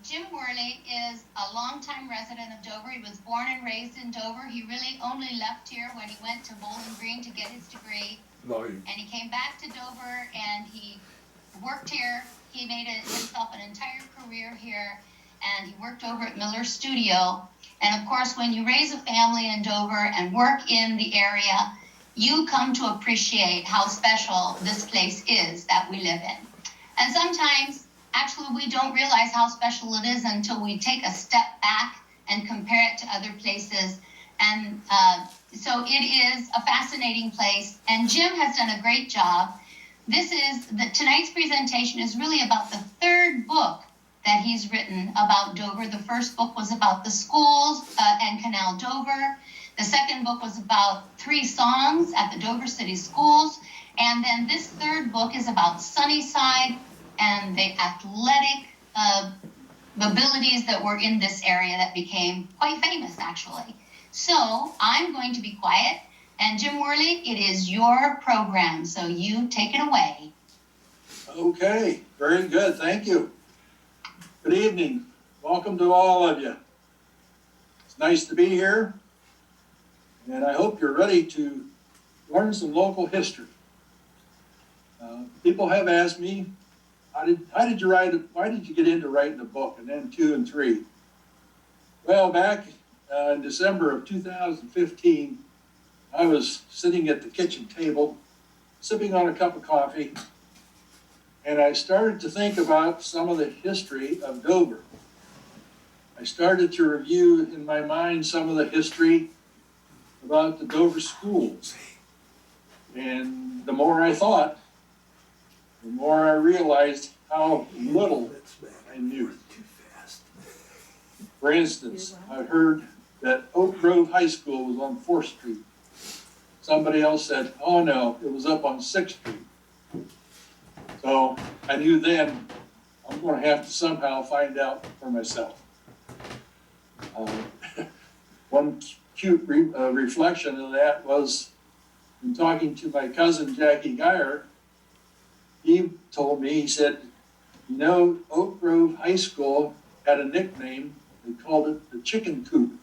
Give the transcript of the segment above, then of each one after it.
Jim Wherley is a longtime resident of Dover. He was born and raised in Dover. He really only left here when he went to Bowling Green to get his degree. And he came back to Dover and he worked here. He made himself an entire career here, and he worked over at Miller's Studio. And of course, when you raise a family in Dover and work in the area, you come to appreciate how special this place is that we live in. And sometimes, actually, we don't realize how special it is until we take a step back and compare it to other places. And so it is a fascinating place, and Jim has done a great job. Tonight's presentation is really about the third book that he's written about Dover. The first book was about the schools and Canal Dover. The second book was about 3 songs at the Dover City Schools. And then this third book is about Sunnyside and the athletic abilities that were in this area that became quite famous, actually. So I'm going to be quiet. And Jim Wherley, it is your program, so you take it away. Okay, very good. Thank you. Good evening. Welcome to all of you. It's nice to be here, and I hope you're ready to learn some local history. People have asked me, why did you get into writing a book, and then 2 and 3? Well, back in December of 2015, I was sitting at the kitchen table, sipping on a cup of coffee, and I started to think about some of the history of Dover. I started to review in my mind some of the history about the Dover schools. And the more I thought, the more I realized how little I knew. For instance, I heard that Oak Grove High School was on 4th Street. Somebody else said, oh no, it was up on 6th Street. So I knew then I'm going to have to somehow find out for myself. One cute reflection of that was in talking to my cousin Jackie Geyer. He told me, he said, you know, Oak Grove High School had a nickname. They called it the chicken coop.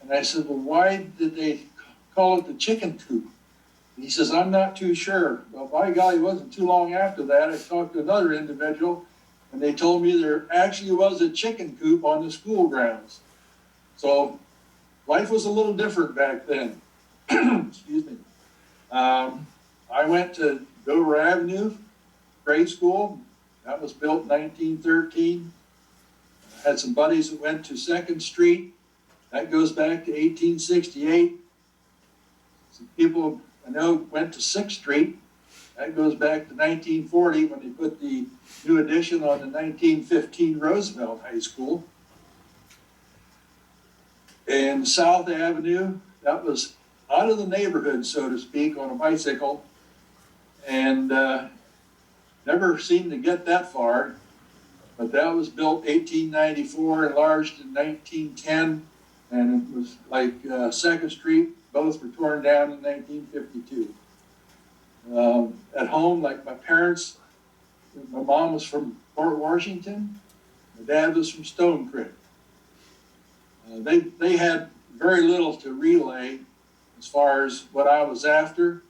And I said, well, why did they call it the chicken coop? And he says, I'm not too sure. Well, by golly, it wasn't too long after that. I talked to another individual, and they told me there actually was a chicken coop on the school grounds. So life was a little different back then. Excuse me. I went to Dover Avenue grade school. That was built in 1913. I had some buddies that went to 2nd Street. That goes back to 1868. Some people I know went to 6th Street. That goes back to 1940 when they put the new addition on the 1915 Roosevelt High School. And South Avenue, that was out of the neighborhood, so to speak, on a bicycle. And never seemed to get that far. But that was built 1894, enlarged in 1910. And it was like 2nd Street. Both were torn down in 1952. At home, like my parents, my mom was from Fort Washington. My dad was from Stone Creek. They had very little to relay as far as what I was after.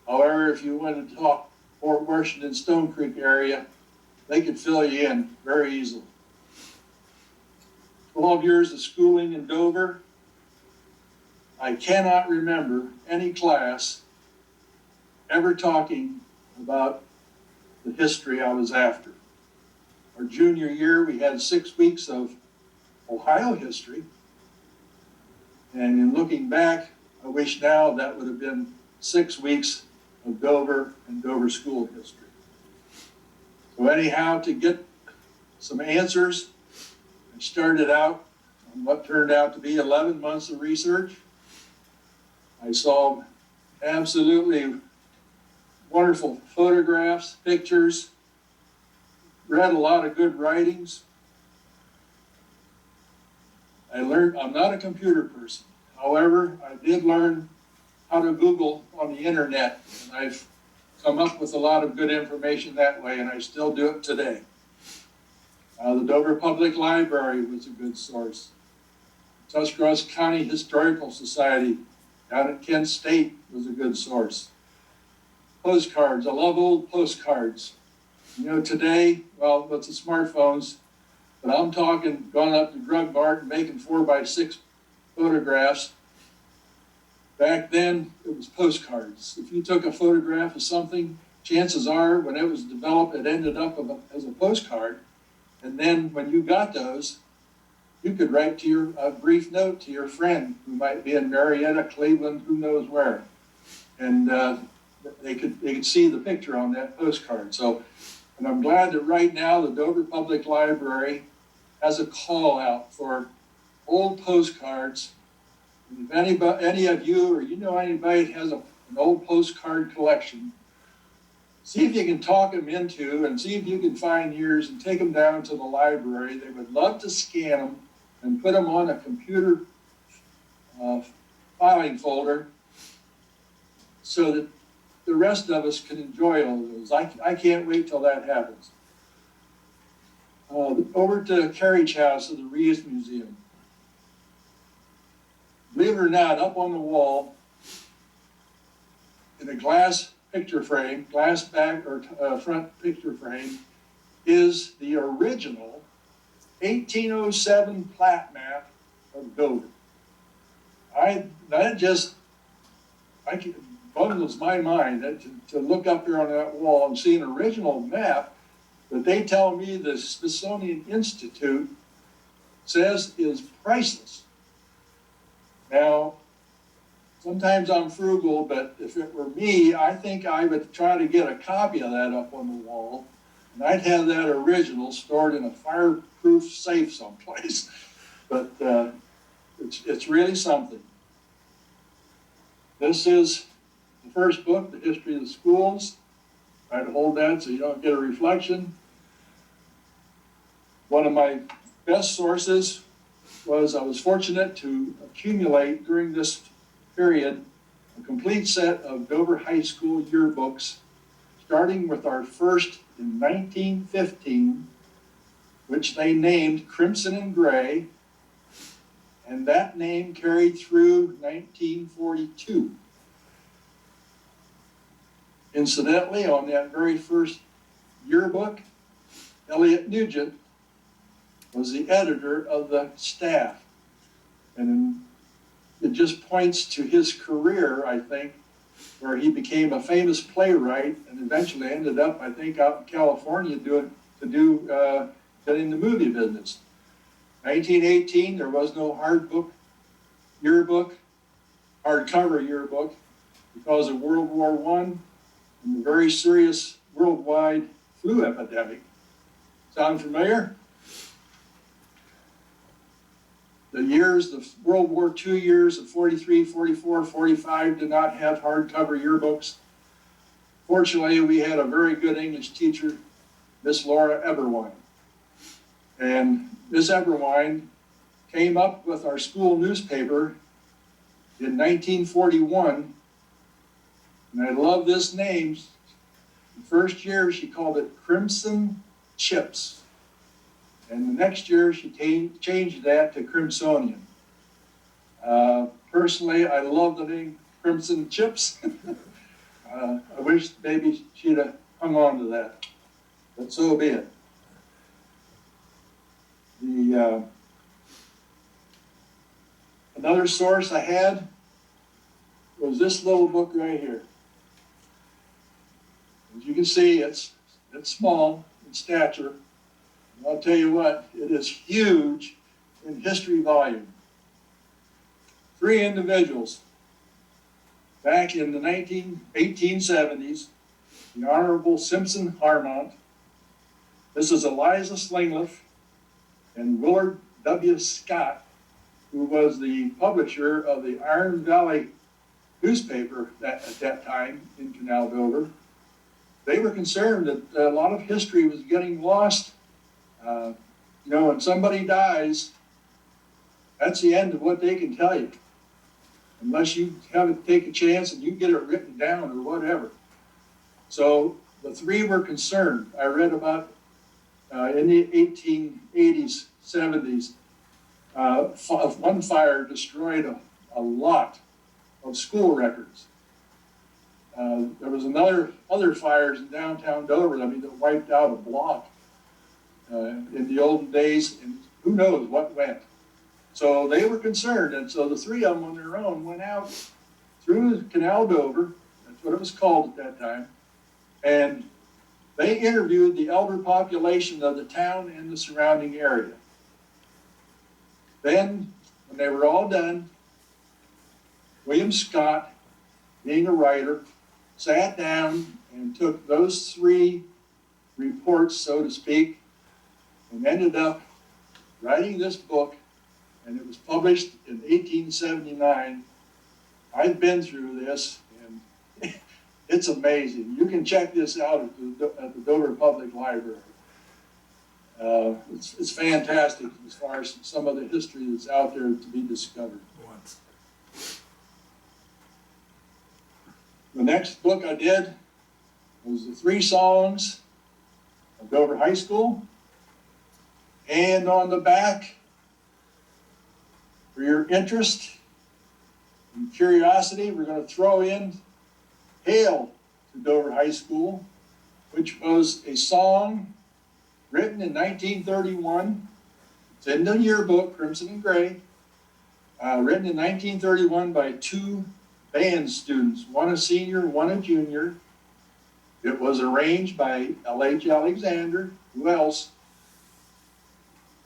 However, if you wanted to talk Fort Washington, Stone Creek area, they could fill you in very easily. 12 years of schooling in Dover. I cannot remember any class ever talking about the history I was after. Our junior year, we had 6 weeks of Ohio history. And in looking back, I wish now that would have been 6 weeks of Dover and Dover school history. So anyhow, to get some answers, I started out on what turned out to be 11 months of research. I saw absolutely wonderful photographs, pictures, read a lot of good writings. I learned, I'm not a computer person. However, I did learn how to Google on the internet, and I've come up with a lot of good information that way, and I still do it today. The Dover Public Library was a good source. Tuscarawas County Historical Society down at Kent State was a good source. Postcards, I love old postcards. You know, today, well, with the smartphones, but I'm talking going up to Drug Mart and making 4x6 photographs. Back then, it was postcards. If you took a photograph of something, chances are when it was developed, it ended up as a postcard. And then when you got those, you could write to a brief note to your friend who might be in Marietta, Cleveland, who knows where. And they could see the picture on that postcard. So, and I'm glad that right now the Dover Public Library has a call out for old postcards. And if any of you or you know anybody that has an old postcard collection, see if you can talk them into and see if you can find yours and take them down to the library. They would love to scan them and put them on a computer filing folder so that the rest of us can enjoy all of those. I can't wait till that happens. Over to the Carriage House of the Reeves Museum. Believe it or not, up on the wall, in a glass picture frame, glass back or front picture frame, is the original 1807 plat map of Dover. It bundles my mind to look up there on that wall and see an original map that they tell me the Smithsonian Institute says is priceless. Now, sometimes I'm frugal, but if it were me, I think I would try to get a copy of that up on the wall, and I'd have that original stored in a fireproof safe someplace. But it's really something. This is the first book, The History of the Schools. Try to hold that so you don't get a reflection. One of my best sources was I was fortunate to accumulate during this period a complete set of Dover High School yearbooks, starting with our first in 1915, which they named Crimson and Gray, and that name carried through 1942. Incidentally, on that very first yearbook, Elliot Nugent was the editor of the staff. And it just points to his career, I think, where he became a famous playwright and eventually ended up, I think, out in California getting the movie business. 1918, there was no hardcover yearbook, because of World War I and the very serious worldwide flu epidemic. Sound familiar? The World War II years of 43, 44, 45 did not have hardcover yearbooks. Fortunately, we had a very good English teacher, Miss Laura Eberwine. And Miss Eberwine came up with our school newspaper in 1941. And I love this name. The first year she called it Crimson Chips. And the next year she changed that to Crimsonian. Personally, I love the name Crimson Chips. I wish maybe she'd have hung on to that, but so be it. Another source I had was this little book right here. As you can see, it's small in stature. And I'll tell you what, it is huge in history volume. 3 individuals back in the 1870s, the Honorable Simpson Harmont. This is Eliza Slingleff and Willard W. Scott, who was the publisher of the Iron Valley newspaper at that time in Canal, Dover. They were concerned that a lot of history was getting lost. When somebody dies, that's the end of what they can tell you, unless you have to take a chance and you get it written down or whatever. So the 3 were concerned. I read about in the 1880s, 70s, one fire destroyed a lot of school records. There was other fires in downtown Dover, that wiped out a block in the olden days, and who knows what went. So they were concerned, and so the three of them on their own went out through Canal Dover, that's what it was called at that time, and they interviewed the elder population of the town and the surrounding area. Then, when they were all done, William Scott, being a writer, sat down and took those three reports, so to speak, and ended up writing this book, and it was published in 1879. I've been through this, and it's amazing. You can check this out at the Dover Public Library. It's fantastic as far as some of the history that's out there to be discovered. The next book I did was the 3 songs of Dover High School. And on the back, for your interest and curiosity, we're going to throw in Hail to Dover High School, which was a song written in 1931. It's in the yearbook, Crimson and Gray, written in 1931 by 2 band students, one a senior, one a junior. It was arranged by L.H. Alexander. Who else?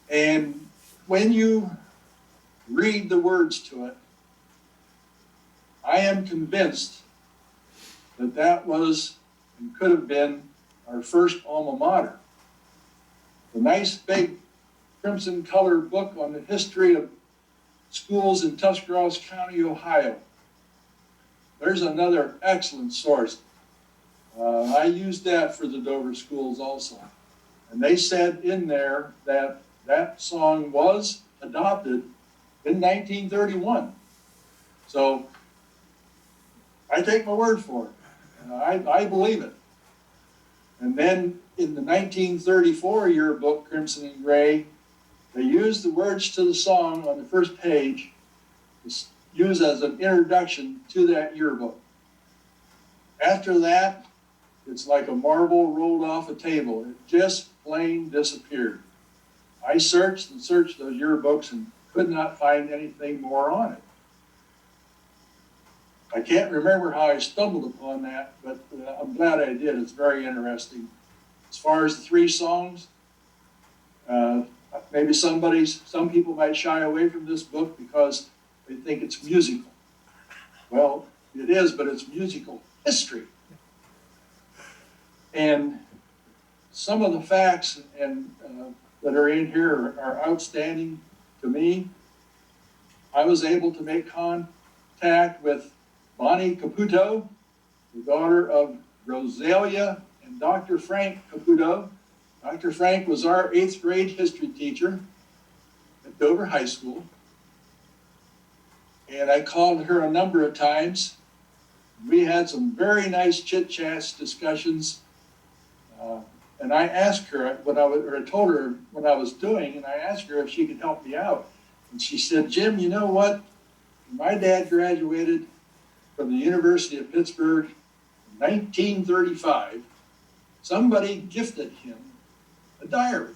And when you read the words to it, I am convinced that that was and could have been our first alma mater. The nice big crimson colored book on the history of schools in Tuscarawas County, Ohio. There's another excellent source. I used that for the Dover schools also. And they said in there that that song was adopted in 1931. So I take my word for it. I believe it. And then in the 1934 yearbook, Crimson and Gray, they used the words to the song on the first page, used as an introduction to that yearbook. After that, it's like a marble rolled off a table. It just plain disappeared. I searched and searched those yearbooks and could not find anything more on it. I can't remember how I stumbled upon that, but I'm glad I did. It's very interesting. As far as the 3 songs, maybe some people might shy away from this book because they think it's musical. Well, it is, but it's musical history. And some of the facts that are in here are outstanding to me. I was able to make contact with Bonnie Caputo, the daughter of Rosalia and Dr. Frank Caputo. Dr. Frank was our 8th grade history teacher at Dover High School. And I called her a number of times. We had some very nice chit-chats, discussions. And I asked her I told her what I was doing, and I asked her if she could help me out. And she said, Jim, you know what? My dad graduated from the University of Pittsburgh in 1935. Somebody gifted him a diary.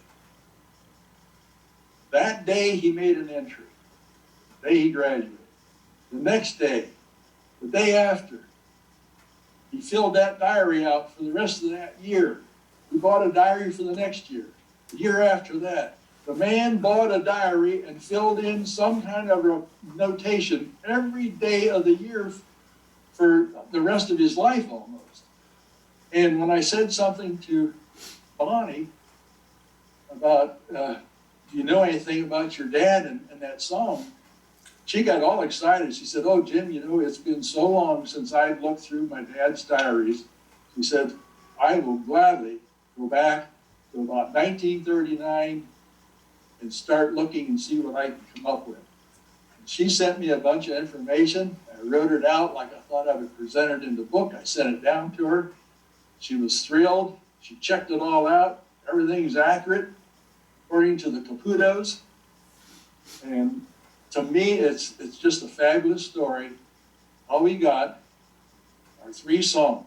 That day he made an entry, the day he graduated. The next day, the day after, he filled that diary out for the rest of that year. He bought a diary for the next year, the year after that. The man bought a diary and filled in some kind of a notation every day of the year for the rest of his life almost. And when I said something to Bonnie about, do you know anything about your dad and that song? She got all excited. She said, oh, Jim, you know, it's been so long since I've looked through my dad's diaries. She said, I will gladly go back to about 1939 and start looking and see what I can come up with. And she sent me a bunch of information. I wrote it out like I thought I would present it in the book. I sent it down to her. She was thrilled. She checked it all out. Everything is accurate according to the Caputos. And to me, it's just a fabulous story. All we got are 3 songs.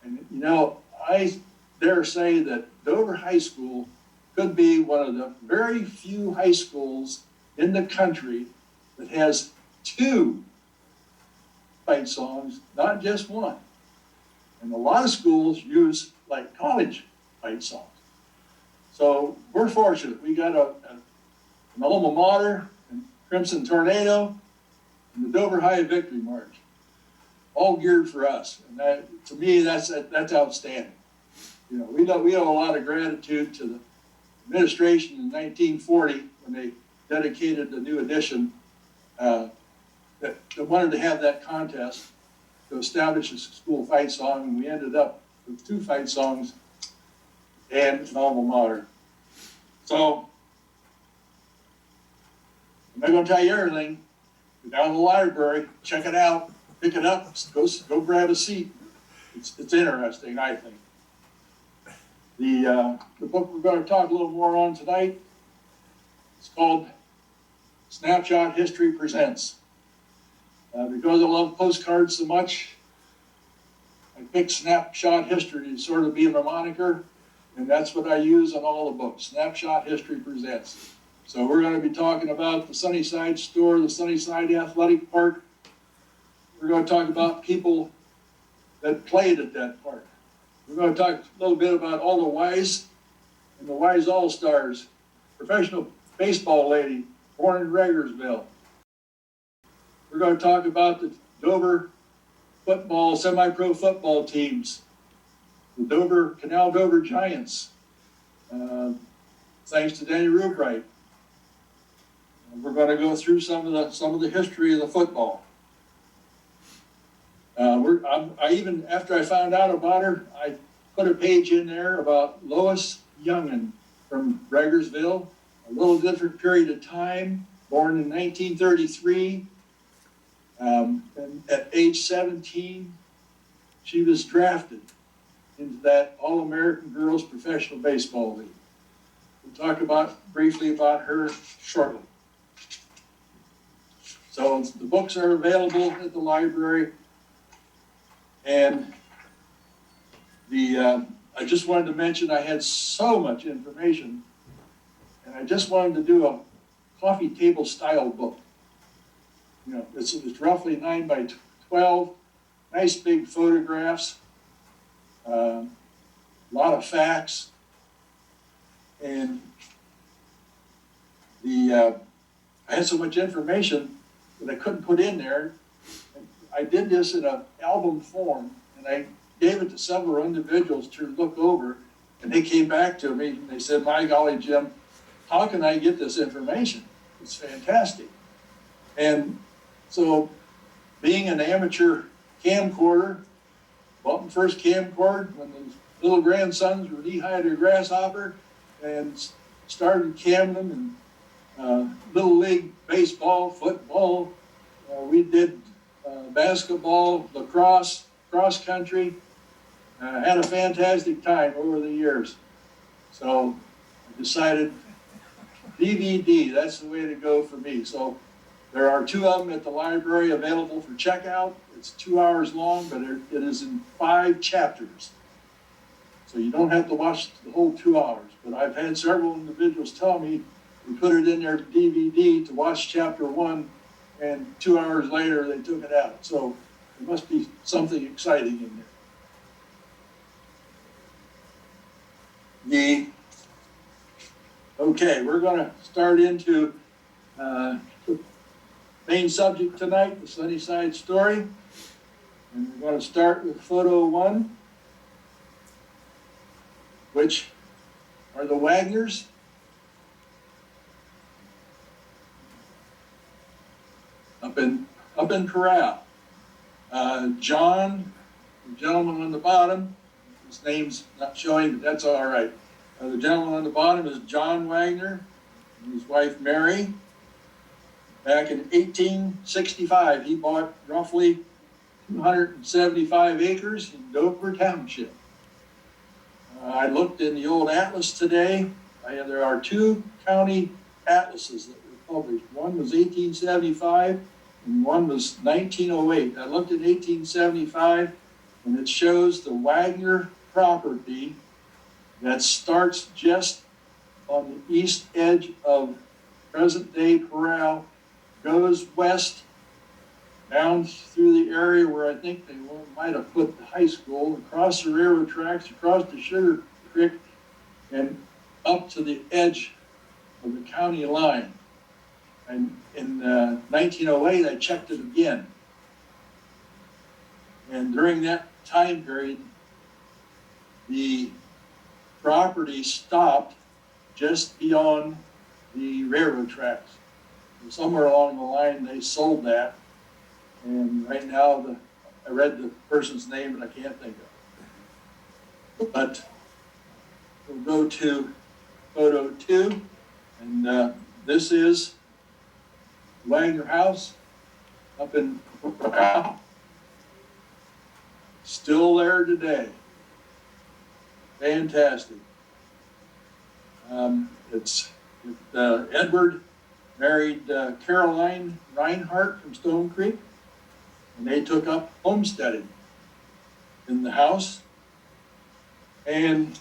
And you know, I dare say that Dover High School could be one of the very few high schools in the country that has 2 fight songs, not just 1. And a lot of schools use like college fight songs. So we're fortunate. We got an alma mater, and Crimson Tornado, and the Dover High Victory March, all geared for us. And that, to me, that's outstanding. You know, we owe a lot of gratitude to the administration in 1940 when they dedicated the new edition that wanted to have that contest to establish a school fight song, and we ended up with 2 fight songs and an alma mater. So, I'm not going to tell you everything. Go down to the library, check it out, pick it up, go grab a seat. It's interesting, I think. The book we're going to talk a little more on tonight, it's called Snapshot History Presents. Because I love postcards so much, I picked Snapshot History to sort of be my moniker, and that's what I use on all the books, Snapshot History Presents. So we're going to be talking about the Sunnyside store, the Sunnyside Athletic Park. We're going to talk about people that played at that park. We're going to talk a little bit about all the Wise and the Wise All-Stars, professional baseball lady born in Reggersville. We're going to talk about the Dover football, semi-pro football teams, the Canal Dover Giants, thanks to Danny Rubright. We're going to go through some of the history of the football. I even, after I found out about her, I put a page in there about Lois Youngin from Reggersville, a little different period of time, born in 1933. And at age 17, she was drafted into that All-American Girls Professional Baseball League. We'll talk briefly about her shortly. So the books are available at the library. And I just wanted to mention I had so much information, and I just wanted to do a coffee table style book. You know, it's roughly 9 by 12, nice big photographs, a lot of facts, and I had so much information that I couldn't put in there. I did this in an album form, and I gave it to several individuals to look over, and they came back to me and they said, "My golly, Jim, how can I get this information? It's fantastic." And so, being an amateur camcorder, bought my first camcorder when the little grandsons were knee-high to a grasshopper, and started camming them in little league baseball, football. We did basketball, lacrosse, cross country. Had a fantastic time over the years. So I decided DVD, that's the way to go for me. So there are 2 of them at the library available for checkout. It's 2 hours long, but it is in 5 chapters. So you don't have to watch the whole 2 hours. But I've had several individuals tell me we put it in their DVD to watch chapter 1, and 2 hours later they took it out. So there must be something exciting in there. Okay, we're going to start into the main subject tonight, the Sunnyside story. And we're going to start with photo 1, which are the Wagners. Up in Corral. John, the gentleman on the bottom, his name's not showing, but that's all right. The gentleman on the bottom is John Wagner and his wife Mary. Back in 1865, he bought roughly 275 acres in Dover Township. I looked in the old atlas today. There are 2 county atlases that were published. One was 1875 and one was 1908. I looked at 1875 and it shows the Wagner property that starts just on the east edge of present-day Corral, goes west down through the area where I think they might have put the high school, across the railroad tracks, across the Sugar Creek, and up to the edge of the county line. And in 1908, I checked it again. And during that time period, the property stopped just beyond the railroad tracks. And somewhere along the line, they sold that. And right now, I read the person's name, but I can't think of it. But we'll go to photo 2. And this is Wagner House up in Corral. Still there today. Fantastic. Edward married Caroline Reinhardt from Stone Creek, and they took up homesteading in the house. And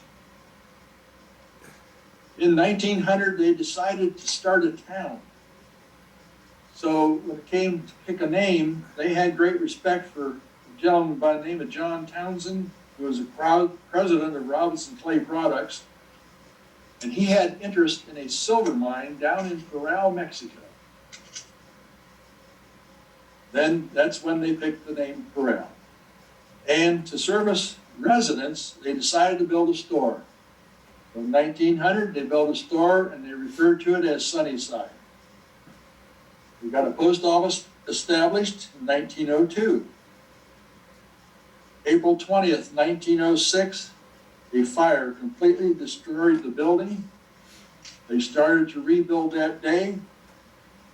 in 1900, they decided to start a town. So when it came to pick a name, they had great respect for a gentleman by the name of John Townsend, who was a president of Robinson Clay Products. And he had interest in a silver mine down in Corral, Mexico. Then that's when they picked the name Corral. And to service residents, they decided to build a store. So in 1900, they built a store and they referred to it as Sunnyside. We got a post office established in 1902. April 20th, 1906, a fire completely destroyed the building. They started to rebuild that day.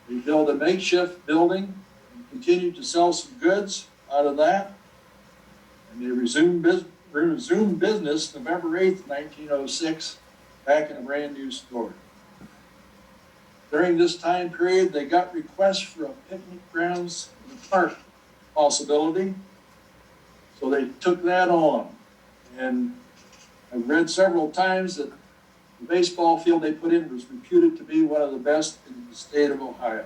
They built a makeshift building and continued to sell some goods out of that. And they resumed business November 8th, 1906, back in a brand new store. During this time period, they got requests for a picnic grounds in the park possibility. So they took that on. And I've read several times that the baseball field they put in was reputed to be one of the best in the state of Ohio.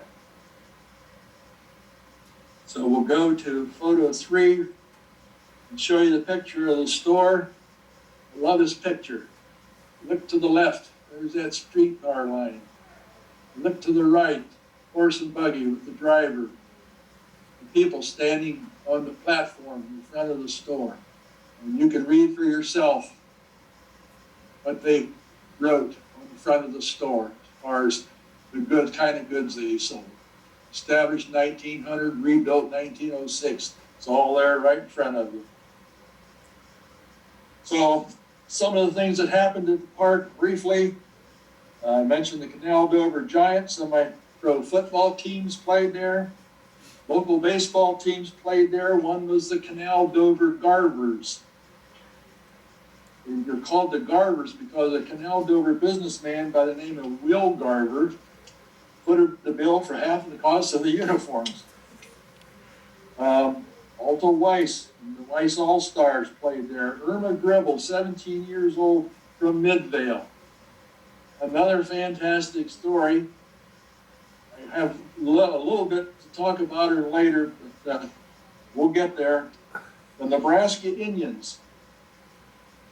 So we'll go to photo 3 and show you the picture of the store. I love this picture. Look to the left, there's that streetcar line. Look to the right, horse and buggy with the driver. The people standing on the platform in front of the store. And you can read for yourself what they wrote on the front of the store as far as the good kind of goods they sold. Established 1900, rebuilt 1906. It's all there right in front of you. So some of the things that happened at the park briefly, I mentioned the Canal Dover Giants. Some of my pro football teams played there. Local baseball teams played there. One was the Canal Dover Garvers. They're called the Garvers because a Canal Dover businessman by the name of Will Garver put the bill for half of the cost of the uniforms. Alto Weiss, the Weiss All-Stars played there. Irma Gribble, 17 years old, from Midvale. Another fantastic story. I have a little bit to talk about her later, but we'll get there. The Nebraska Indians,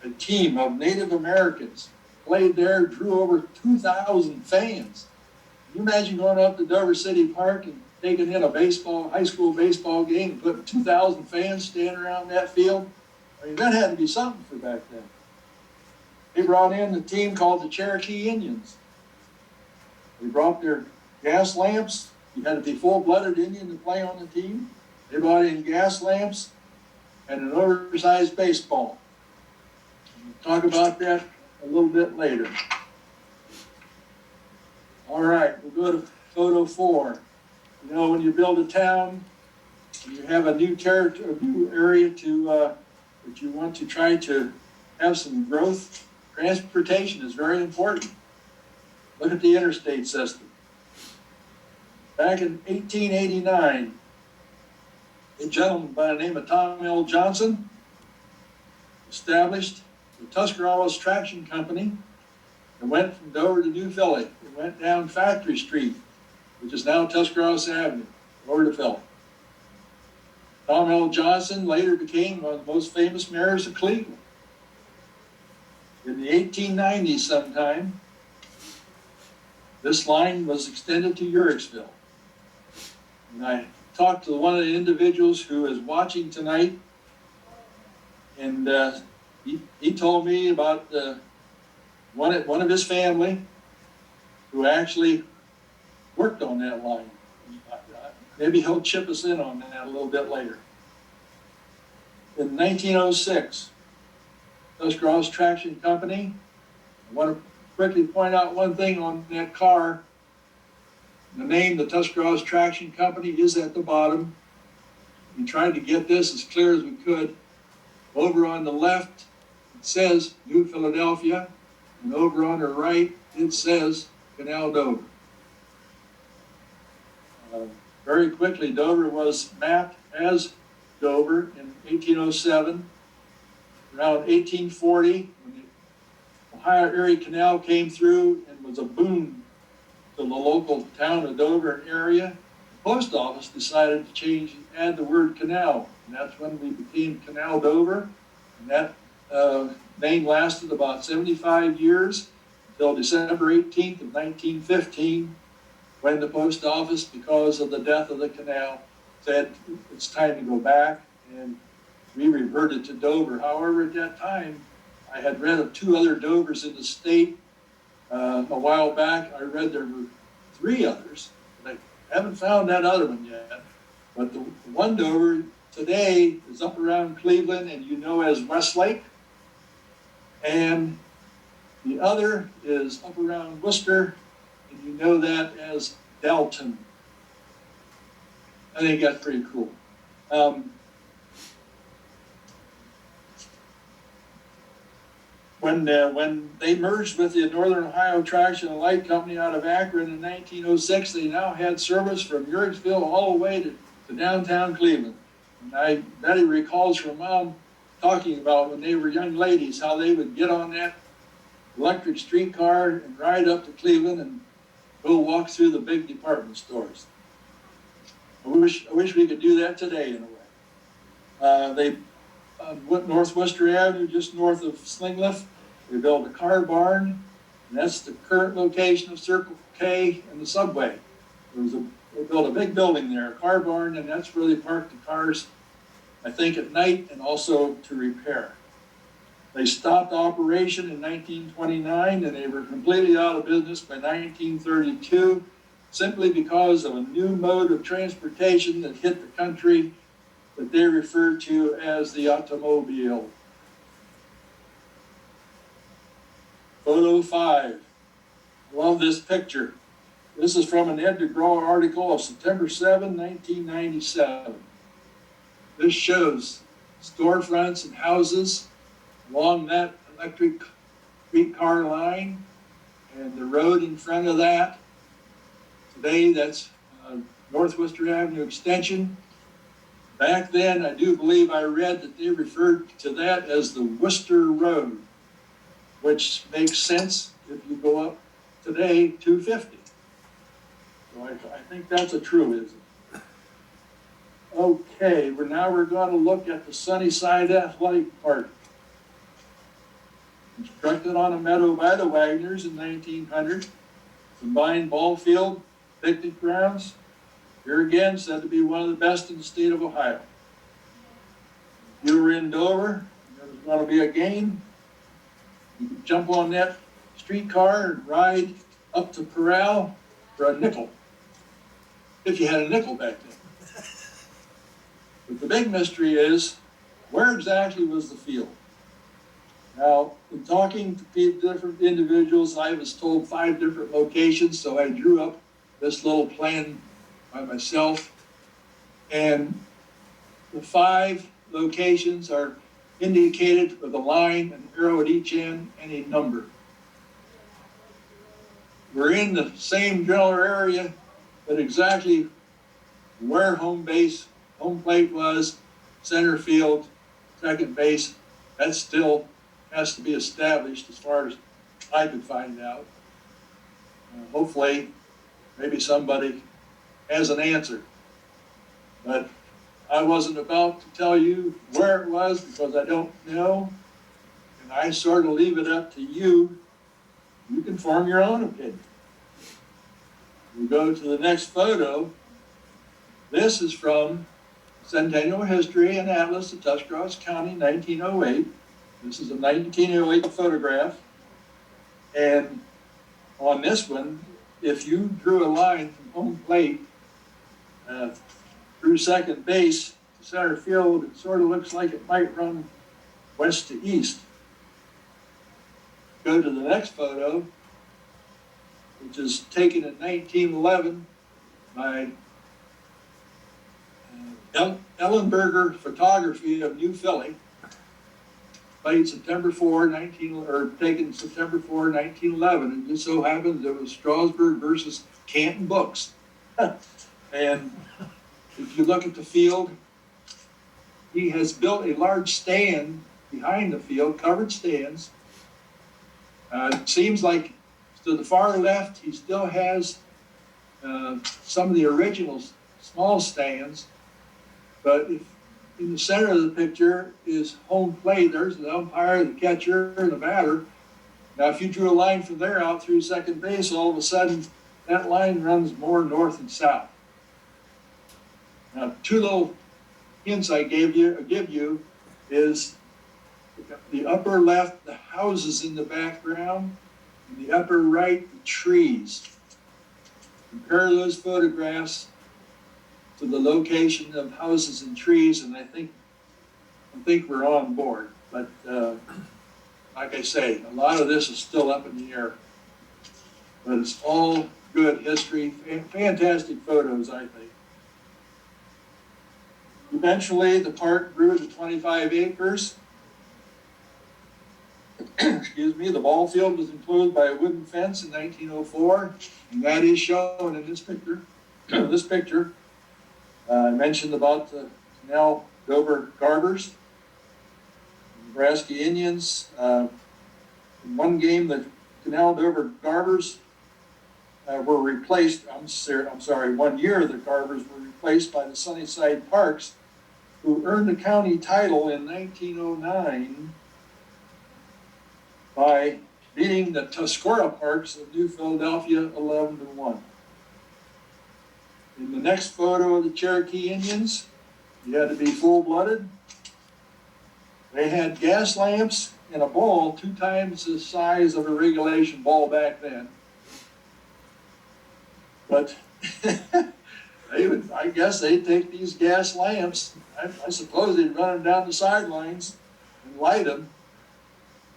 a team of Native Americans, played there, drew over 2,000 fans. Can you imagine going up to Dover City Park and taking in a high school baseball game and putting 2,000 fans standing around that field? I mean, that had to be something for back then. They brought in the team called the Cherokee Indians. They brought their gas lamps. You had to be full-blooded Indian to play on the team. They brought in gas lamps and an oversized baseball. We'll talk about that a little bit later. All right, we'll go to photo 4. You know, when you build a town, you have a new territory, a new area that you want to try to have some growth. Transportation is very important. Look at the interstate system. Back in 1889, a gentleman by the name of Tom L. Johnson established the Tuscarawas Traction Company and went from Dover to New Philly. It went down Factory Street, which is now Tuscarawas Avenue, over to Philly. Tom L. Johnson later became one of the most famous mayors of Cleveland. In the 1890s sometime, this line was extended to Uricksville. And I talked to one of the individuals who is watching tonight, and he told me about one of his family who actually worked on that line. Maybe he'll chip us in on that a little bit later. In 1906, Tuscarawas Traction Company, I want to quickly point out one thing on that car. The name, the Tuscarawas Traction Company, is at the bottom. We tried to get this as clear as we could. Over on the left, it says New Philadelphia, and over on the right, it says Canal Dover. Very quickly, Dover was mapped as Dover in 1807. Around 1840, when the Ohio Erie Canal came through and was a boon to the local town of Dover area, the post office decided to change and add the word canal. And that's when we became Canal Dover. And that name lasted about 75 years until December 18th of 1915, when the post office, because of the death of the canal, said it's time to go back, and we reverted to Dover. However, at that time, I had read of 2 other Dovers in the state. A while back, I read there were 3 others, but I haven't found that other one yet. But the one Dover today is up around Cleveland, and you know as Westlake, and the other is up around Worcester, and you know that as Dalton. I think that's pretty cool. When they merged with the Northern Ohio Traction and Light Company out of Akron in 1906, they now had service from Uricksville all the way to downtown Cleveland. And Betty recalls her mom talking about when they were young ladies, how they would get on that electric streetcar and ride up to Cleveland and go walk through the big department stores. I wish we could do that today in a way. They went North Worcester Avenue, just north of Slingleff. They built a car barn, and that's the current location of Circle K and the subway. They built a big building there, a car barn, and that's where they parked the cars, I think at night and also to repair. They stopped operation in 1929, and they were completely out of business by 1932, simply because of a new mode of transportation that hit the country that they referred to as the automobile. Photo 5. I love this picture. This is from an Ed DeGraw article of September 7, 1997. This shows storefronts and houses along that electric streetcar line and the road in front of that. Today, that's North Worcester Avenue Extension. Back then, I do believe I read that they referred to that as the Worcester Road, which makes sense if you go up today 250. So I think that's a truism. Okay, we're going to look at the Sunnyside Athletic Park. Constructed on a meadow by the Wagners in 1900. Combined ball field, picnic grounds. Here again, said to be one of the best in the state of Ohio. If you were in Dover, there was going to be a game. You could jump on that streetcar and ride up to Corral for a nickel, if you had a nickel back then. But the big mystery is, where exactly was the field? Now, in talking to different individuals, I was told 5 different locations, so I drew up this little plan by myself. And the 5 locations are indicated with a line, an arrow at each end, and a number. We're in the same general area, but exactly where home plate was, center field, second base, that still has to be established as far as I could find out. Hopefully, maybe somebody has an answer. But I wasn't about to tell you where it was because I don't know. And I sort of leave it up to you. You can form your own opinion. We go to the next photo. This is from Centennial History and Atlas of Tuscarawas County, 1908. This is a 1908 photograph. And on this one, if you drew a line from home plate through second base to center field, it sort of looks like it might run west to east. Go to the next photo, which is taken in 1911 by Ellenberger Photography of New Philly, taken September 4, 1911. And just so happens it was Strasburg versus Canton Books. And if you look at the field, he has built a large stand behind the field, covered stands. It seems like to the far left, he still has some of the original small stands, but if in the center of the picture is home plate, there's the umpire, the catcher, and the batter. Now, if you drew a line from there out through second base, all of a sudden, that line runs more north and south. Now, two little hints I give you is the upper left, the houses in the background, and the upper right, the trees. Compare those photographs to the location of houses and trees, and I think we're on board. But like I say, a lot of this is still up in the air. But it's all good history, fantastic photos, I think. Eventually, the park grew to 25 acres. Excuse me, the ball field was enclosed by a wooden fence in 1904, and that is shown in this picture. I mentioned about the Canal Dover Garbers, Nebraska Indians. In one game, the Canal Dover Garbers were replaced. One year the Garbers were replaced by the Sunnyside Parks, who earned the county title in 1909 by beating the Tuscarora Parks of New Philadelphia 11-1. In the next photo of the Cherokee Indians, you had to be full-blooded. They had gas lamps and a ball 2 times the size of a regulation ball back then. But I guess they'd take these gas lamps, I suppose they'd run them down the sidelines and light them.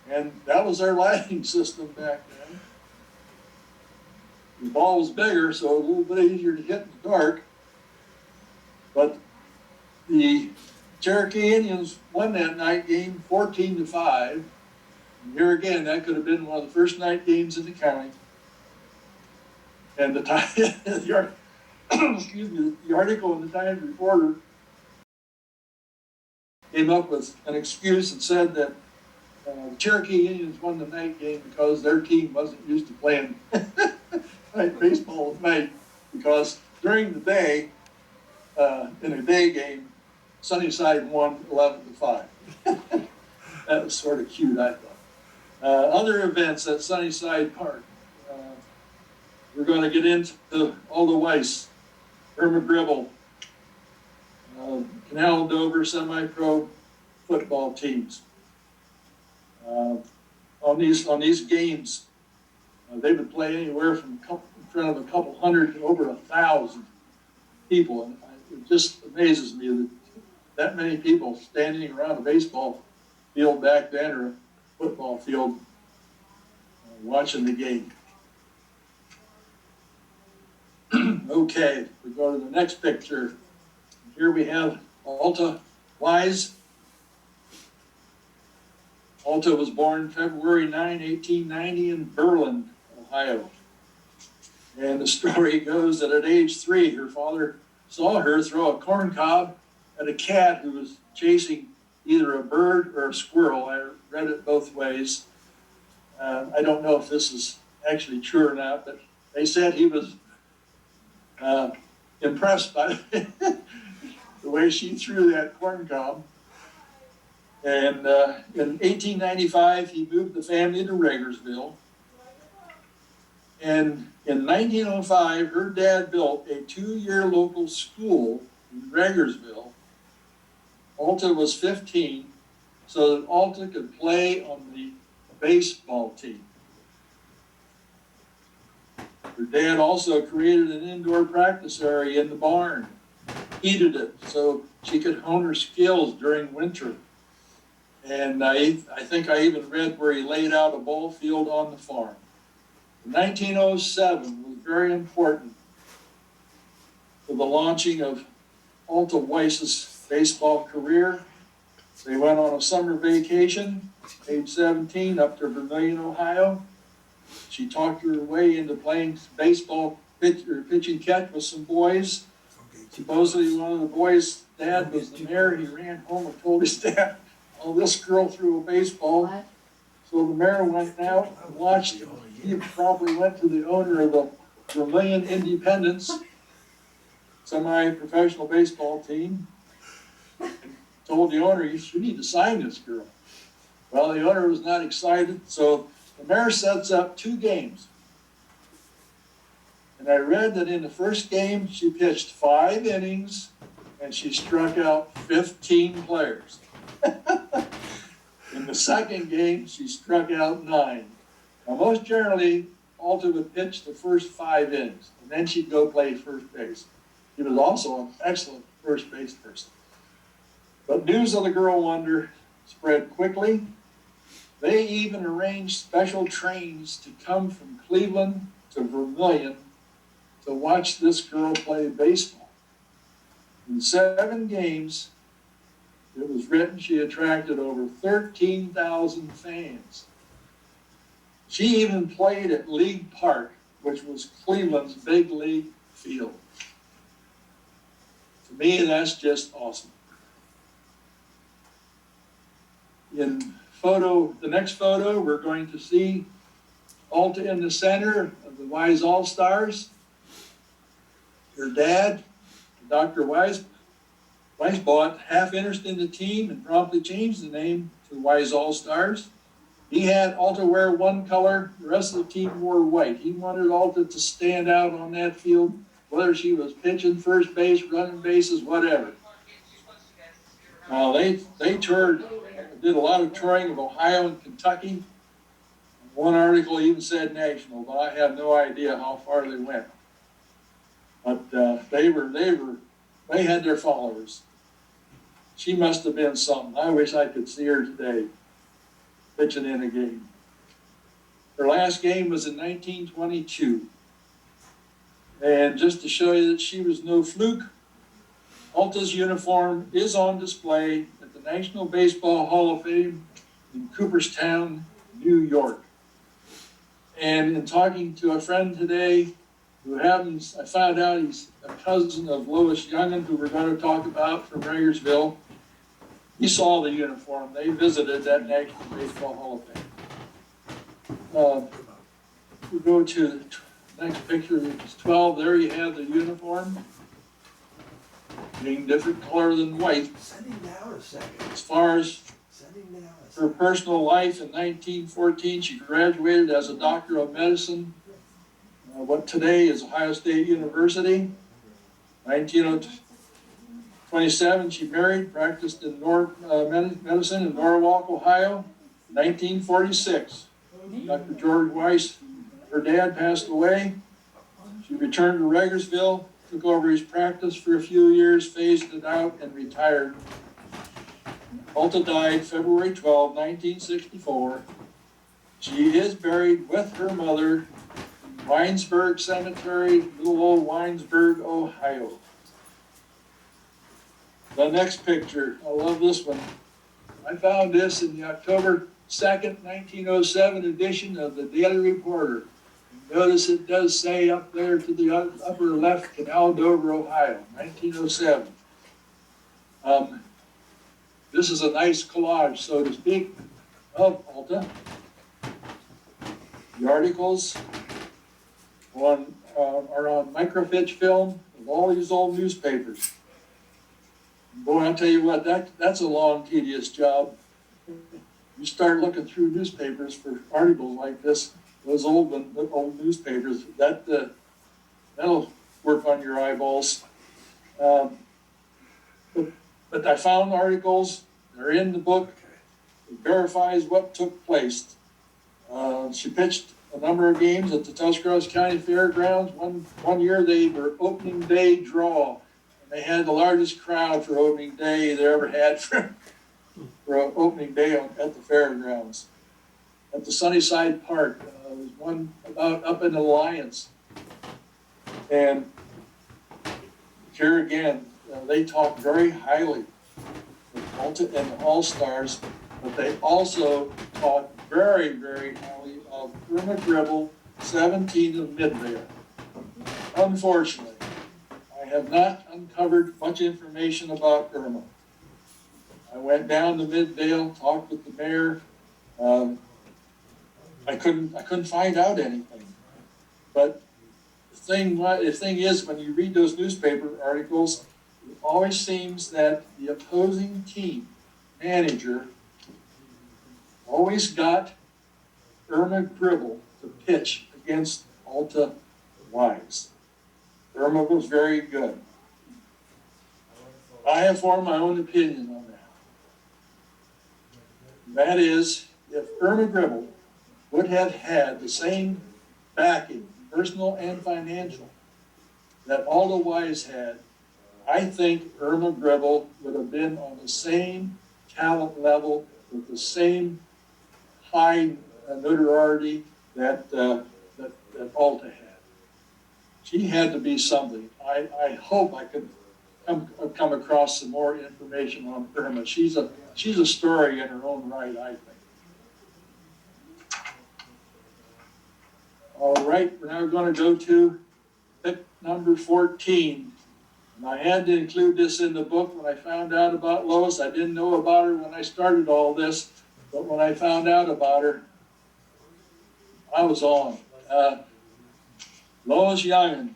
And that was their lighting system back then. The ball was bigger, so a little bit easier to hit in the dark. But the Cherokee Indians won that night game 14-5. And here again, that could have been one of the first night games in the county. And the article in the Times Reporter came up with an excuse and said that the Cherokee Indians won the night game because their team wasn't used to playing night baseball at night, because during the day, in a day game, Sunnyside won 11-5. That was sort of cute, I thought. Other events at Sunnyside Park. We're going to get into all the Weiss, Irma Gribble, Canal Dover semi-pro football teams. On these games, they would play anywhere from in front of a couple hundred to over 1,000 people, and it just amazes me that many people standing around a baseball field back then, or a football field, watching the game. Okay, we go to the next picture. Here we have Alta Wise. Alta was born February 9, 1890 in Berlin, Ohio. And the story goes that at age 3, her father saw her throw a corn cob at a cat who was chasing either a bird or a squirrel. I read it both ways. I don't know if this is actually true or not, but they said he was impressed by the way she threw that corn cob. And in 1895, he moved the family to Ragersville. And in 1905, her dad built a 2-year local school in Ragersville. Alta was 15, so that Alta could play on the baseball team. Her dad also created an indoor practice area in the barn, heated it so she could hone her skills during winter. And I think I even read where he laid out a ball field on the farm. 1907 was very important for the launching of Alta Weiss's baseball career. They went on a summer vacation, age 17, up to Vermillion, Ohio. She talked her way into playing baseball, pitching catch with some boys. Supposedly one of the boys' dad was the mayor. He ran home and told his dad, "Oh, this girl threw a baseball." What? So the mayor went out and watched. He probably went to the owner of the Vermillion Independence, semi-professional baseball team, and told the owner, "You need to sign this girl." Well, the owner was not excited, so the mayor sets up 2 games. And I read that in the first game, she pitched 5 innings, and she struck out 15 players. In the second game, she struck out 9. Now, most generally, Alta would pitch the first 5 innings, and then she'd go play first base. She was also an excellent first base person. But news of the girl wonder spread quickly. They even arranged special trains to come from Cleveland to Vermillion to watch this girl play baseball. In 7 games, it was written she attracted over 13,000 fans. She even played at League Park, which was Cleveland's big league field. To me, that's just awesome. In the next photo, we're going to see Alta in the center of the Wise All-Stars. Her dad, Dr. Wise bought half interest in the team and promptly changed the name to Wise All-Stars. He had Alta wear one color, the rest of the team wore white. He wanted Alta to stand out on that field, whether she was pitching first base, running bases, whatever. They toured, did a lot of touring of Ohio and Kentucky. One article even said national, but I have no idea how far they went. But they had their followers. She must have been something. I wish I could see her today, pitching in a game. Her last game was in 1922. And just to show you that she was no fluke, Alta's uniform is on display at the National Baseball Hall of Fame in Cooperstown, New York. And in talking to a friend today, I found out he's a cousin of Lois Youngin, who we're going to talk about from Ragersville. He saw the uniform. They visited that National Baseball Hall of Fame. We go to the next picture, which is 12. There you have the uniform, being different color than white. As far as her personal life, in 1914, she graduated as a doctor of medicine, what today is Ohio State University. 1927, she married, practiced in medicine in Norwalk, Ohio. 1946, Dr. George Weiss, her dad, passed away. She returned to Ragersville, took over his practice for a few years, phased it out, and retired. Alta died February 12, 1964. She is buried with her mother in Winesburg Cemetery, little old Winesburg, Ohio. The next picture, I love this one. I found this in the October 2nd, 1907 edition of the Daily Reporter. Notice it does say up there to the upper left, Canal, Dover, Ohio, 1907. This is a nice collage, so to speak, of Alta. The articles are on microfiche film of all these old newspapers. Boy, I'll tell you what, that's a long, tedious job. You start looking through newspapers for articles like this, those old newspapers, that'll work on your eyeballs. But I found articles, they're in the book, it verifies what took place. She pitched a number of games at the Tuscarawas County Fairgrounds. One year they were opening day draw. And they had the largest crowd for opening day they ever had for opening day at the fairgrounds. At the Sunnyside Park, there was one about up in Alliance. And here again, they talk very highly of Alta and the All-Stars, but they also talk very, very highly of Irma Gribble, 17 of Midvale. Unfortunately, I have not uncovered much information about Irma. I went down to Midvale, talked with the mayor. I couldn't find out anything. But the thing is, when you read those newspaper articles, it always seems that the opposing team manager always got Irma Gribble to pitch against Alta Wise. Irma was very good. I have formed my own opinion on that. That is, if Irma Gribble would have had the same backing, personal and financial, that Alta Wise had, I think Irma Gribble would have been on the same talent level with the same high notoriety that Alta had. She had to be something. I hope I could come across some more information on Irma. She's a story in her own right, I think. All right, we're now going to go to pick number 14. And I had to include this in the book when I found out about Lois. I didn't know about her when I started all this, but when I found out about her, I was on. Lois Youngin,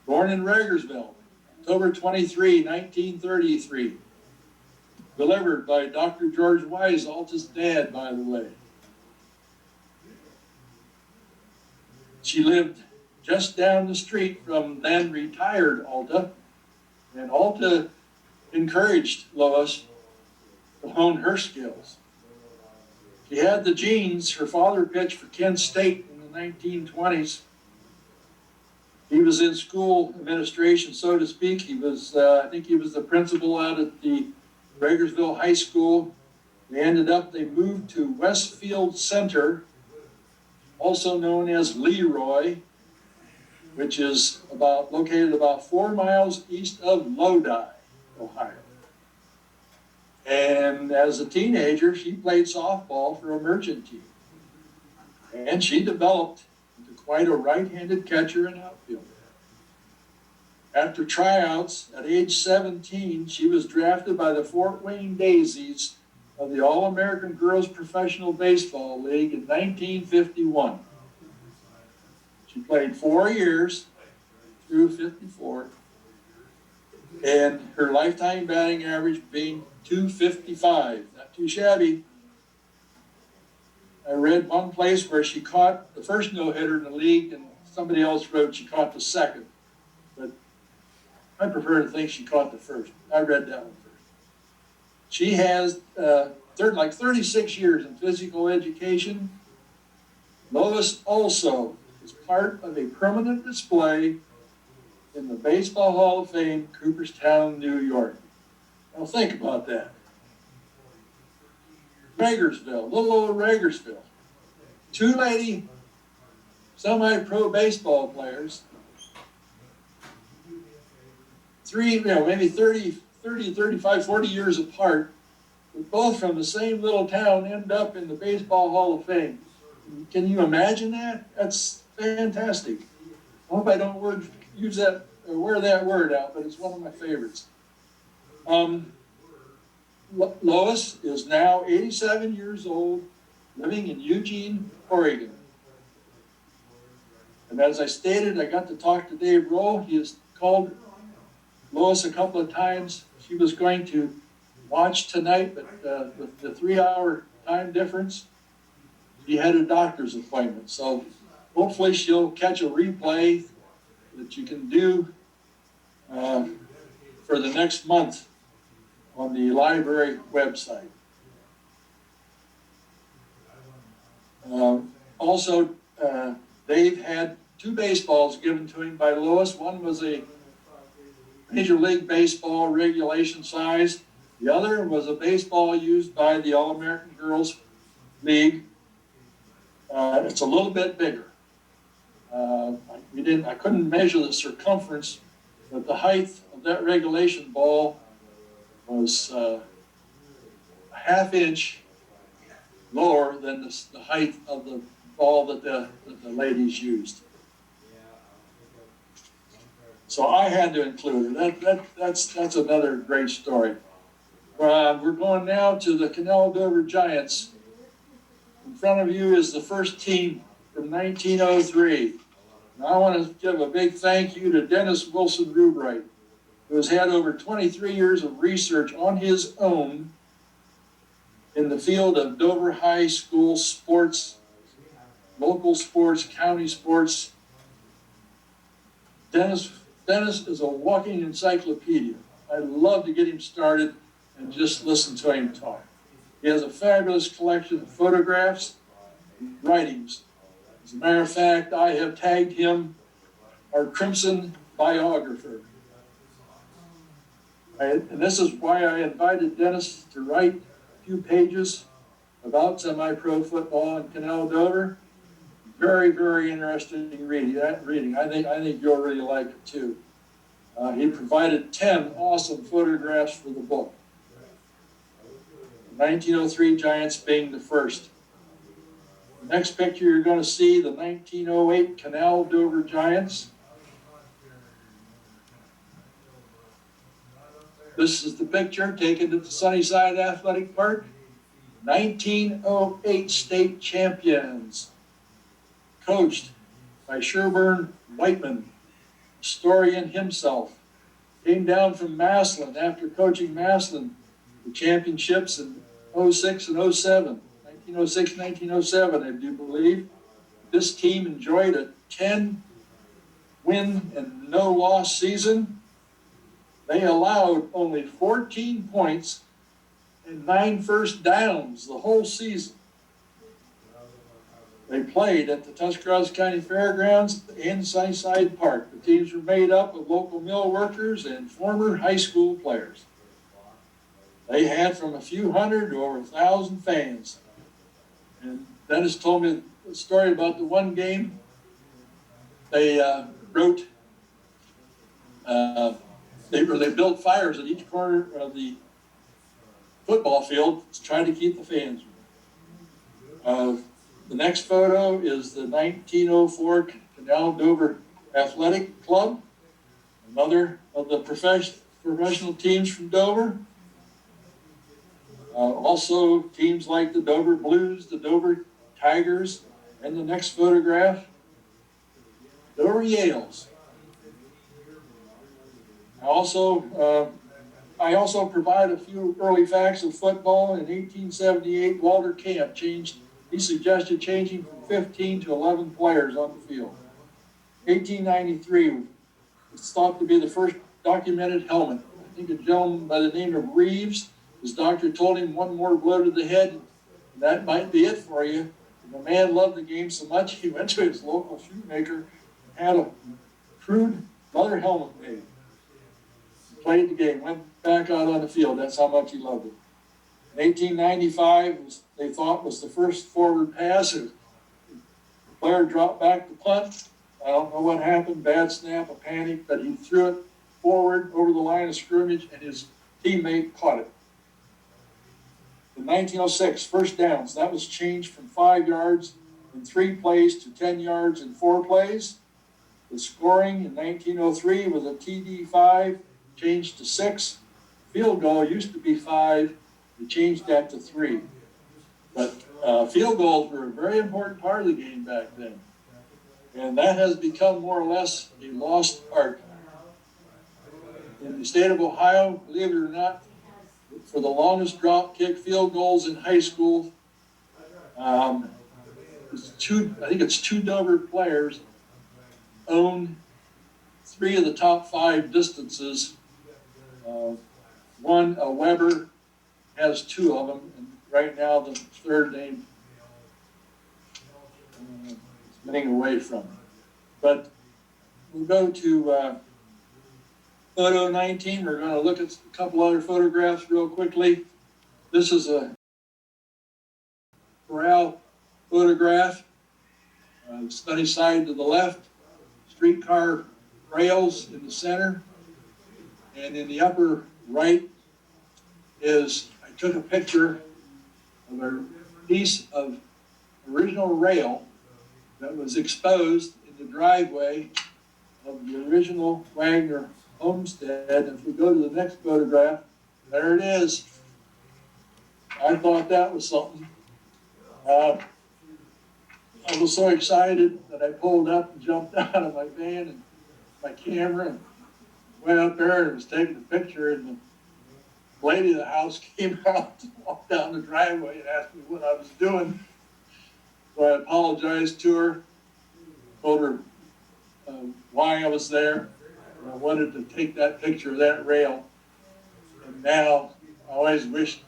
born in Ragersville, October 23, 1933. Delivered by Dr. George Wise, Alta's dad, by the way. She lived just down the street from then retired Alta, and Alta encouraged Lois to hone her skills. She had the genes. Her father pitched for Kent State in the 1920s. He was in school administration, so to speak. He was, I think he was the principal out at the Ragersville High School. They moved to Westfield Center, also known as Leroy, which is located about 4 miles east of Lodi, Ohio. And as a teenager, she played softball for a merchant team. And she developed into quite a right-handed catcher and outfielder. After tryouts at age 17, she was drafted by the Fort Wayne Daisies of the All-American Girls Professional Baseball League in 1951. She played 4 years through 54, and her lifetime batting average being .255, not too shabby. I read one place where she caught the first no-hitter in the league, and somebody else wrote she caught the second. But I prefer to think she caught the first. I read that one first. She has 36 years in physical education. Lois also is part of a permanent display in the Baseball Hall of Fame, Cooperstown, New York. Now think about that. Ragersville, little old Ragersville. 2 lady semi-pro baseball players. 3, maybe 30, 35, 40 years apart. both from the same little town, end up in the Baseball Hall of Fame. Can you imagine that? That's fantastic. I hope I don't wear that word out, but it's one of my favorites. Lois is now 87 years old, living in Eugene, Oregon. And as I stated, I got to talk to Dave Rowe. He has called Lois a couple of times. She was going to watch tonight, but with the 3-hour time difference, she had a doctor's appointment. So hopefully she'll catch a replay that you can do for the next month on the library website. Also, Dave had 2 baseballs given to him by Lois. One was a Major League Baseball regulation size. The other was a baseball used by the All-American Girls League. It's a little bit bigger. I couldn't measure the circumference, but the height of that regulation ball was a ½ inch lower than the height of the ball that the ladies used. So I had to include it. That's another great story. We're going now to the Canal Dover Giants. In front of you is the first team from 1903. And I want to give a big thank you to Dennis Wilson Rubright, who has had over 23 years of research on his own in the field of Dover High School sports, local sports, county sports. Dennis is a walking encyclopedia. I'd love to get him started and just listen to him talk. He has a fabulous collection of photographs and writings. As a matter of fact, I have tagged him our Crimson biographer. And this is why I invited Dennis to write a few pages about semi-pro football in Canal Dover. Very, very interesting reading. I think you'll really like it too. He provided 10 awesome photographs for the book. The 1903 Giants being the first. The next picture you're going to see the 1908 Canal Dover Giants. This is the picture taken at the Sunnyside Athletic Park. 1908 state champions, coached by Sherburne Whiteman, historian himself. Came down from Massillon after coaching Massillon the championships in 06 and 07. 1906, 1907, I do believe. This team enjoyed a 10-win and no-loss season. They allowed only 14 points and 9 first downs the whole season. They played at the Tuscarawas County Fairgrounds and Sunnyside Park. The teams were made up of local mill workers and former high school players. They had from a few hundred to over 1,000 fans. And Dennis told me a story about the one game. They built fires at each corner of the football field to try to keep the fans. The next photo is the 1904 Canal Dover Athletic Club, another of the professional teams from Dover. Also teams like the Dover Blues, the Dover Tigers, and the next photograph, Dover Yales. I also provide a few early facts of football. In 1878, Walter Camp he suggested changing from 15 to 11 players on the field. 1893 was thought to be the first documented helmet. I think a gentleman by the name of Reeves, his doctor told him one more blow to the head, and that might be it for you. And the man loved the game so much, he went to his local shoemaker and had a crude leather helmet made. He played the game, went back out on the field. That's how much he loved it. In 1895, they thought was the first forward pass. The player dropped back to punt. I don't know what happened, bad snap, a panic, but he threw it forward over the line of scrimmage and his teammate caught it. In 1906, first downs, that was changed from 5 yards in 3 plays to 10 yards in 4 plays. The scoring in 1903 was a TD5, changed to 6. Field goal used to be 5, they changed that to 3. But field goals were a very important part of the game back then. And that has become more or less a lost art. In the state of Ohio, believe it or not, for the longest drop kick field goals in high school, I think it's 2 Dover players own 3 of the top 5 distances. One, Weber, has 2 of them, and right now the third name is getting away from it. But we'll go to photo 19. We're going to look at a couple other photographs real quickly. This is a corral photograph. Sunny side to the left, streetcar rails in the center, and in the upper right is, I took a picture of a piece of original rail that was exposed in the driveway of the original Wagner homestead. If we go to the next photograph, there it is. I thought that was something. I was so excited that I pulled up and jumped out of my van and my camera and went up there and was taking a picture, and the lady of the house came out and walked down the driveway and asked me what I was doing. So I apologized to her, told her why I was there. And I wanted to take that picture of that rail. And now I always wished,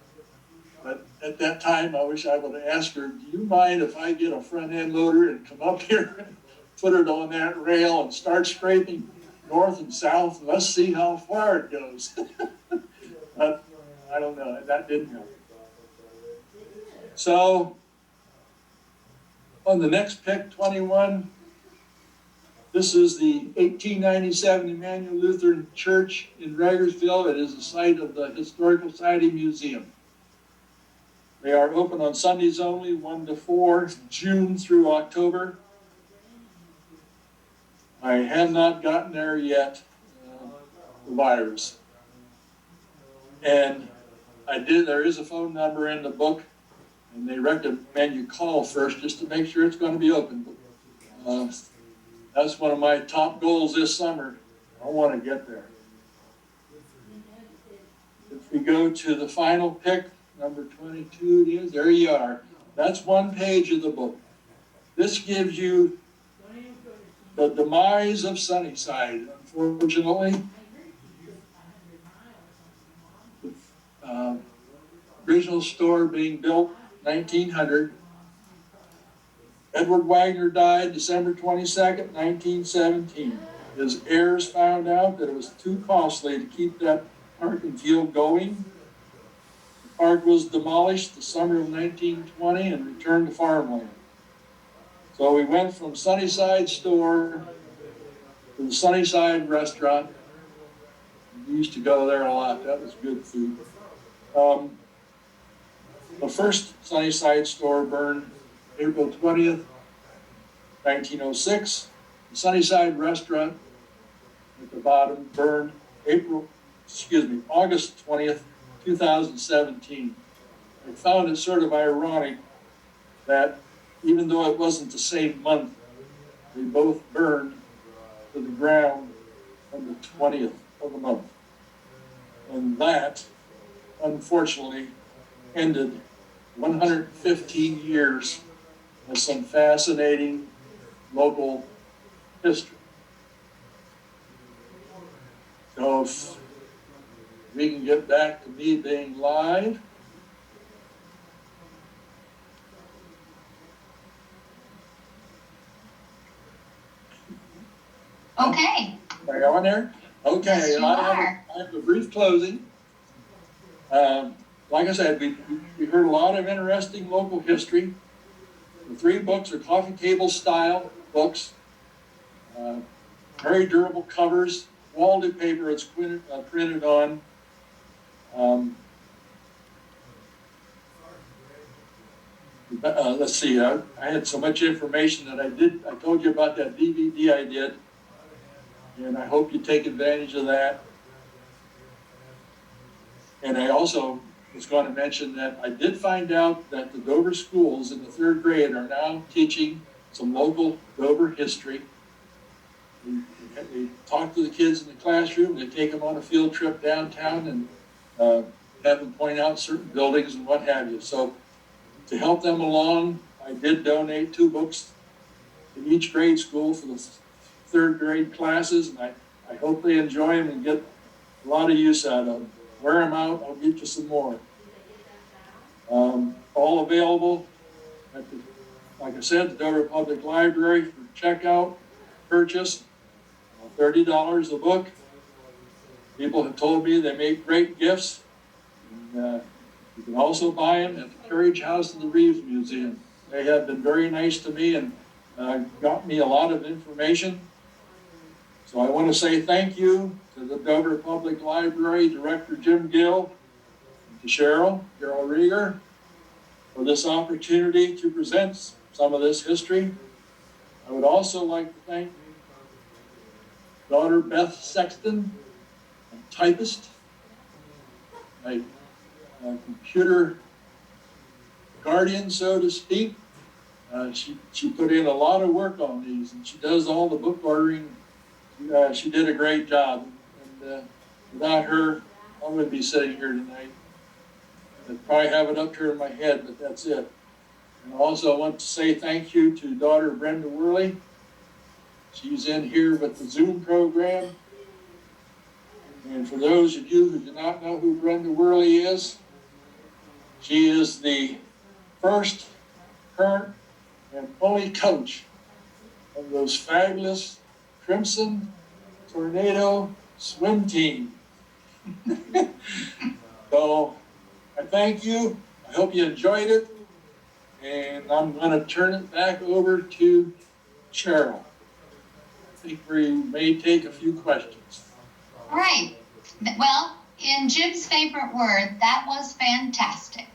but at that time I wish I would have asked her, do you mind if I get a front end loader and come up here and put it on that rail and start scraping north and south, and let's see how far it goes. But I don't know, that didn't happen. So on the next pic, 21, this is the 1897 Emmanuel Lutheran Church in Ragersville. It is the site of the Historical Society Museum. They are open on Sundays only, 1 to 4, June through October. I have not gotten there yet, the virus. And there is a phone number in the book, and they recommend you call first just to make sure it's going to be open. That's one of my top goals this summer. I want to get there. If we go to the final pic, number 22 it is, there you are. That's 1 page of the book. This gives you the demise of Sunnyside, unfortunately. The original store being built 1900. Edward Wagner died December 22nd, 1917. His heirs found out that it was too costly to keep that park and field going. The park was demolished the summer of 1920 and returned to farmland. So we went from Sunnyside store to the Sunnyside restaurant. We used to go there a lot. That was good food. The first Sunnyside store burned April 20th, 1906. The Sunnyside restaurant at the bottom burned August 20th, 2017. I found it sort of ironic that even though it wasn't the same month, they both burned to the ground on the 20th of the month. And that, unfortunately, ended 115 years of some fascinating local history. So if we can get back to me being live. Okay. Are you on there? Okay. Yes, you I have a brief closing. Like I said, we heard a lot of interesting local history. The 3 books are coffee table style books, very durable covers, quality paper it's printed on. let's see, I had so much information that I told you about that DVD I did, and I hope you take advantage of that. And I also was going to mention that I did find out that the Dover schools in the 3rd grade are now teaching some local Dover history. They talk to the kids in the classroom, they take them on a field trip downtown and have them point out certain buildings and what have you. So to help them along, I did donate 2 books in each grade school for the 3rd grade classes, and I hope they enjoy them and get a lot of use out of them. Wear them out, I'll get you some more. All available at the, like I said, the Dover Public Library for checkout, purchase, $30 a book. People have told me they make great gifts. And, you can also buy them at the Carriage House of the Reeves Museum. They have been very nice to me and got me a lot of information. So I want to say thank you to the Dover Public Library Director Jim Gill, and to Cheryl Rieger, for this opportunity to present some of this history. I would also like to thank daughter Beth Sexton, a typist, a computer guardian, so to speak. She put in a lot of work on these, and she does all the book ordering. She did a great job, and without her, I wouldn't be sitting here tonight. I'd probably have it up here in my head, but that's it. And also I want to say thank you to daughter Brenda Wherley. She's in here with the Zoom program. And for those of you who do not know who Brenda Wherley is, she is the first, current, and only coach of those fabulous Crimson Tornado swim team. So I thank you. I hope you enjoyed it. And I'm going to turn it back over to Cheryl. I think we may take a few questions. All right. Well, in Jim's favorite word, that was fantastic.